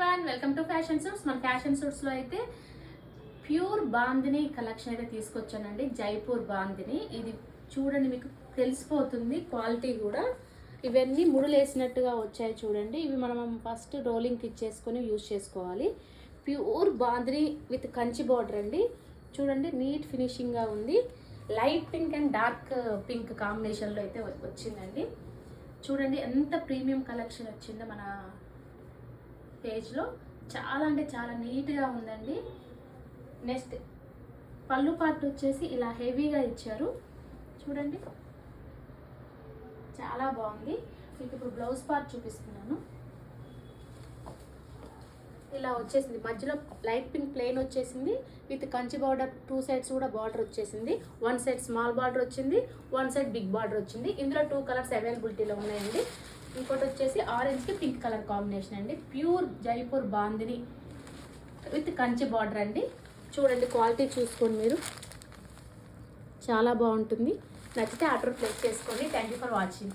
Everyone, welcome to fashion suits. మన fashion సూట్స్లో అయితే pure bandhani collection అయితే తీసుకొచ్చానండి. జైపూర్ బాందిని ఇది చూడండి, మీకు తెలిసిపోతుంది క్వాలిటీ కూడా. ఇవన్నీ ముడులు వేసినట్టుగా వచ్చాయి చూడండి. ఇవి మనం ఫస్ట్ రోలింగ్కి ఇచ్చేసుకొని యూజ్ చేసుకోవాలి. Pure bandhani with Kanchi border అండి. చూడండి, నీట్ ఫినిషింగ్గా ఉంది. Light pink and dark pink కాంబినేషన్లో అయితే వచ్చిందండి. చూడండి ఎంత ప్రీమియం కలెక్షన్ వచ్చిందో మన పేజ్లో. చాలా అంటే చాలా నీట్గా ఉందండి. నెక్స్ట్ పళ్ళు పార్ట్ వచ్చేసి ఇలా హెవీగా ఇచ్చారు చూడండి, చాలా బాగుంది. మీకు ఇప్పుడు బ్లౌజ్ పార్ట్ చూపిస్తున్నాను. ఇలా వచ్చేసింది, మధ్యలో లైట్ పింక్ ప్లెయిన్ వచ్చేసింది విత్ కంచి బార్డర్. 2 సైడ్స్ కూడా బార్డర్ వచ్చేసింది. 1 సైడ్ స్మాల్ బార్డర్ వచ్చింది, 1 సైడ్ బిగ్ బార్డర్ వచ్చింది. ఇందులో 2 కలర్స్ అవైలబిలిటీలో ఉన్నాయండి. ఇంకోటి వచ్చేసి ఆరెంజ్కి పింక్ కలర్ కాంబినేషన్ అండి. Pure Jaipur bandhani with Kanchi border అండి. చూడండి, క్వాలిటీ చూసుకోండి మీరు, చాలా బాగుంటుంది. నచ్చితే ఆర్డర్ ప్లేస్ చేసుకోండి. Thank you for watching.